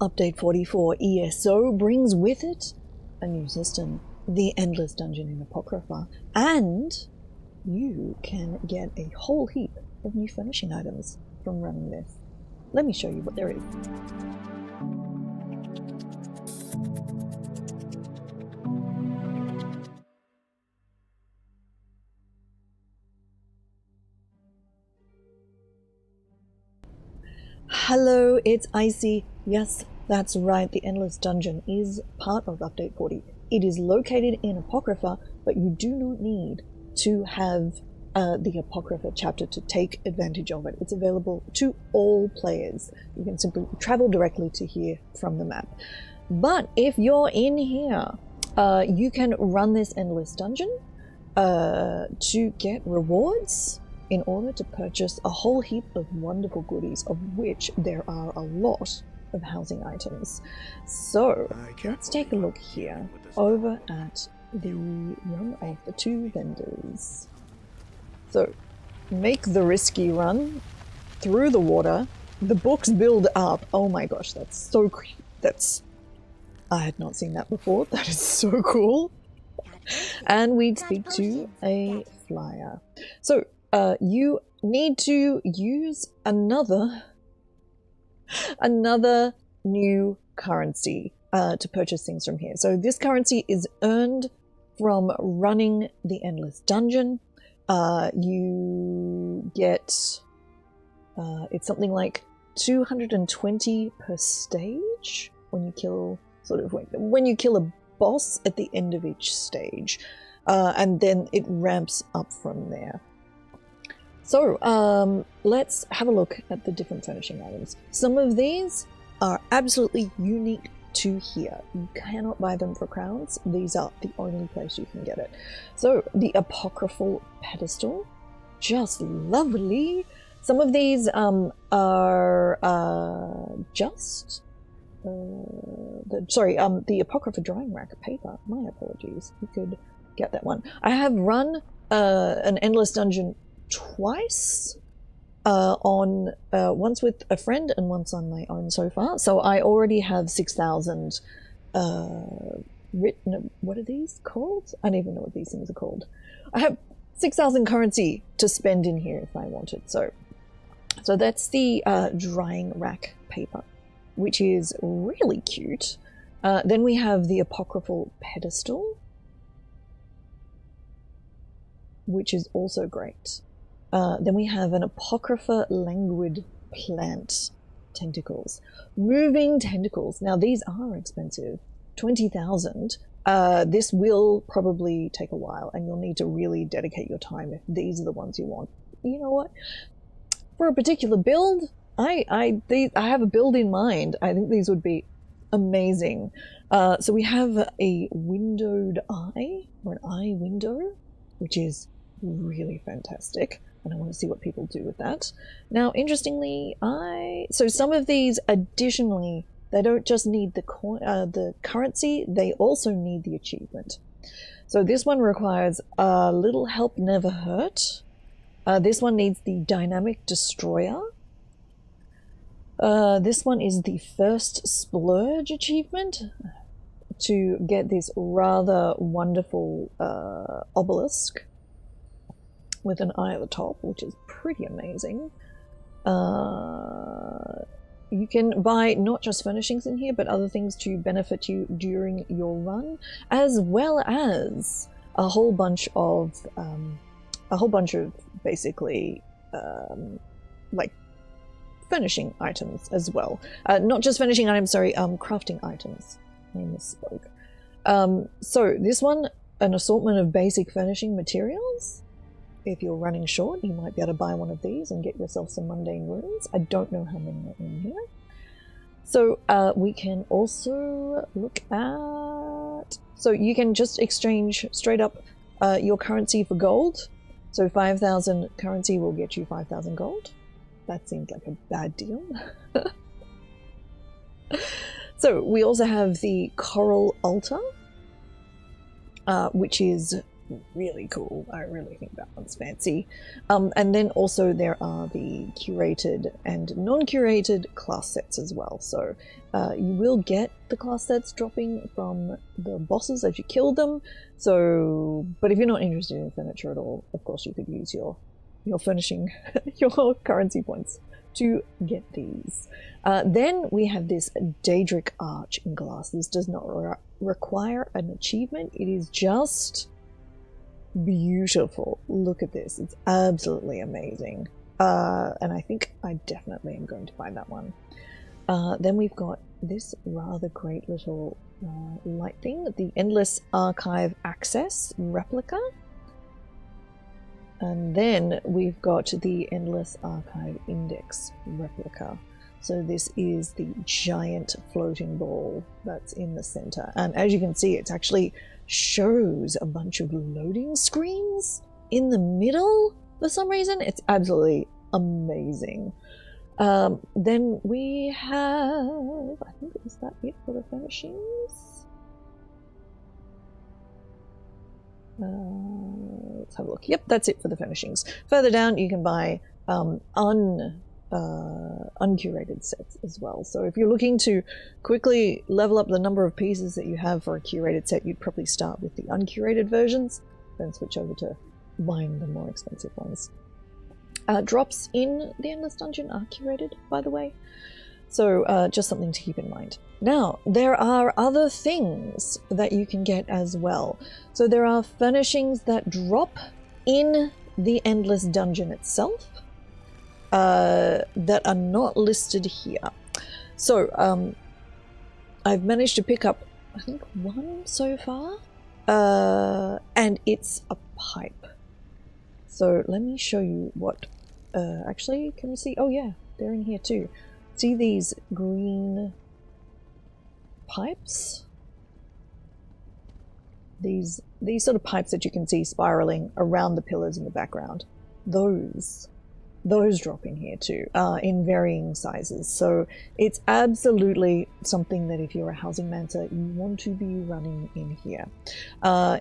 Update 44 ESO brings with it a new system, the Endless Dungeon in Apocrypha, and you can get a whole heap of new furnishing items from running this. Let me show you what there is. Hello, it's Icy. Yes, that's right, the Endless Dungeon is part of Update 40. It is located in Apocrypha, but you do not need to have the Apocrypha chapter to take advantage of it. It's available to all players. You can simply travel directly to here from the map. But if you're in here, you can run this Endless Dungeon to get rewards in order to purchase a whole heap of wonderful goodies, of which there are a lot of housing items. So let's take a look here over at the one of the two vendors. So make the risky run through the water. The books build up. Oh my gosh, that's so creepy. I had not seen that before. That is so cool. And we'd speak to a flyer. So you need to use another new currency to purchase things from here. So this currency is earned from running the Endless Dungeon. You get it's something like 220 per stage when you kill when you kill a boss at the end of each stage, and then it ramps up from there. So let's have a look at the different furnishing items. Some of these are absolutely unique to here. You cannot buy them for crowns. These are the only place you can get it. So the apocryphal pedestal, just lovely. Some of these are just the apocryphal drawing rack paper. My apologies. You could get that one. I have run an Endless Dungeon twice, on once with a friend and once on my own so far. So I already have 6,000 written. What are these called? I don't even know what these things are called. I have 6,000 currency to spend in here if I wanted. So that's the drying rack paper, which is really cute. Then we have the apocryphal pedestal, which is also great. Then we have an apocrypha languid plant tentacles. Moving tentacles. Now these are expensive. 20,000. This will probably take a while and you'll need to really dedicate your time if these are the ones you want. You know what? For a particular build, I have a build in mind. I think these would be amazing. So we have a windowed eye, or an eye window, which is really fantastic. And I want to see what people do with that. Now, interestingly, so some of these additionally, they don't just need the currency, they also need the achievement. So this one requires a little help never hurt. This one needs the dynamic destroyer. This one is the first splurge achievement to get this rather wonderful obelisk with an eye at the top, which is pretty amazing. You can buy not just furnishings in here, but other things to benefit you during your run, as well as a whole bunch of basically like furnishing items as well. Not just furnishing items, sorry, crafting items. I misspoke. So this one, an assortment of basic furnishing materials. If you're running short, you might be able to buy one of these and get yourself some mundane runes. I don't know how many are in here. So we can also look at... So you can just exchange straight up your currency for gold. So 5,000 currency will get you 5,000 gold. That seems like a bad deal. So we also have the coral altar, which is really cool. I really think that one's fancy. And then also there are the curated and non-curated class sets as well. So you will get the class sets dropping from the bosses as you kill them. So, but if you're not interested in furniture at all, of course you could use your furnishing, your currency points to get these. Then we have this Daedric Arch in glass. This does not require an achievement. It is just beautiful. Look at this. It's absolutely amazing. And I think I definitely am going to buy that one. Then we've got this rather great little light thing, the Endless Archive Access replica. And then we've got the Endless Archive Index replica. So this is the giant floating ball that's in the center. And as you can see, it actually shows a bunch of loading screens in the middle for some reason. It's absolutely amazing. Then we have, I think, is that it for the furnishings? Let's have a look. Yep, that's it for the furnishings. Further down, you can buy uncurated sets as well. So if you're looking to quickly level up the number of pieces that you have for a curated set, you'd probably start with the uncurated versions, then switch over to buying the more expensive ones. Drops in the Endless Dungeon are curated, by the way. So just something to keep in mind. Now, there are other things that you can get as well. So there are furnishings that drop in the Endless Dungeon itself that are not listed here. So I've managed to pick up, I think, one so far, and it's a pipe. So let me show you what, actually, can you see? Oh yeah, they're in here too. See these green pipes? These sort of pipes that you can see spiraling around the pillars in the background. Those drop in here too, in varying sizes. So it's absolutely something that if you're a housing mancer, you want to be running in here.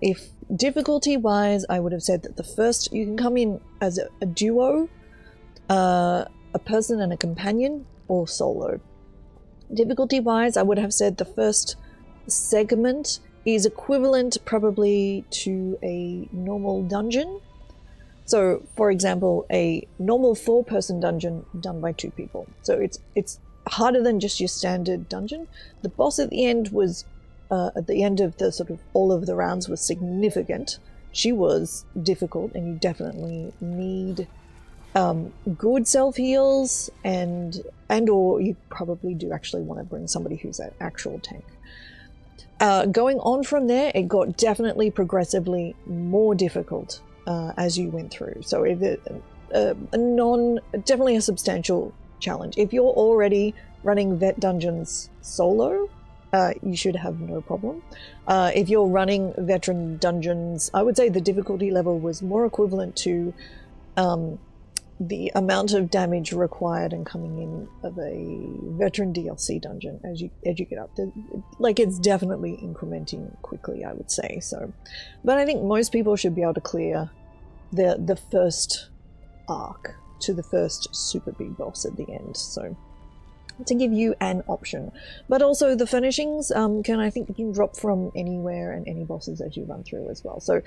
If difficulty-wise, I would have said that the first, you can come in as a duo, a person and a companion, or solo. Difficulty-wise, I would have said the first segment is equivalent probably to a normal dungeon. So, for example, a normal 4-person dungeon done by 2 people. So it's harder than just your standard dungeon. The boss at the end was, at the end of the sort of all of the rounds, was significant. She was difficult, and you definitely need good self-heals, and or you probably do actually want to bring somebody who's an actual tank. Going on from there, it got definitely progressively more difficult as you went through. So if definitely a substantial challenge. If you're already running vet dungeons solo, you should have no problem. If you're running veteran dungeons, I would say the difficulty level was more equivalent to the amount of damage required and coming in of a veteran DLC dungeon as you get up. Like, it's definitely incrementing quickly, I would say. So, but I think most people should be able to clear the first arc to the first super big boss at the end. So, to give you an option. But also the furnishings I think you can drop from anywhere and any bosses as you run through as well. So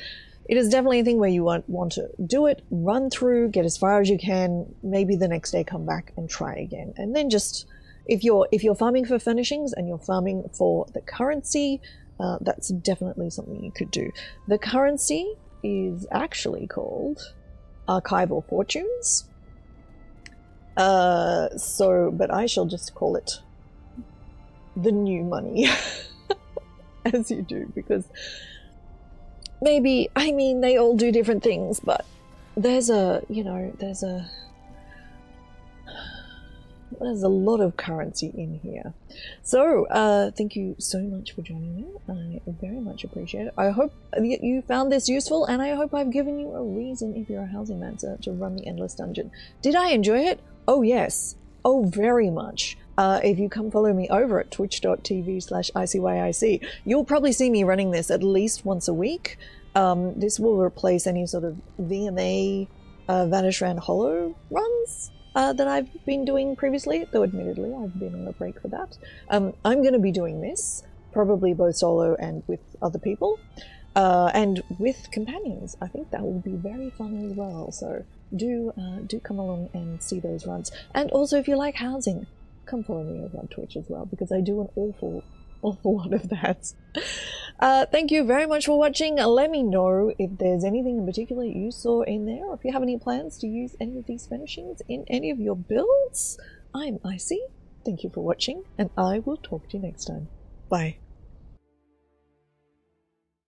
it is definitely a thing where you want to do it, run through, get as far as you can, maybe the next day come back and try again. And then just, if you're farming for furnishings and you're farming for the currency, that's definitely something you could do. The currency is actually called Archival Fortunes. But I shall just call it the new money, as you do, because maybe, I mean, they all do different things, but there's a lot of currency in here. So, thank you so much for joining me. I very much appreciate it. I hope you found this useful, and I hope I've given you a reason, if you're a housing mancer, to run the Endless Dungeon. Did I enjoy it? Oh yes. Oh, very much. If you come follow me over at twitch.tv/ICYIC, you'll probably see me running this at least once a week. This will replace any sort of VMA Vanishran Hullo runs that I've been doing previously, though admittedly I've been on a break for that. I'm going to be doing this, probably both solo and with other people, and with companions. I think that will be very fun as well, so do come along and see those runs. And also, if you like housing, come follow me over on Twitch as well, because I do an awful lot of that. Thank you very much for watching. Let me know if there's anything in particular you saw in there, or if you have any plans to use any of these furnishings in any of your builds. I'm Icy. Thank you for watching, and I will talk to you next time. Bye.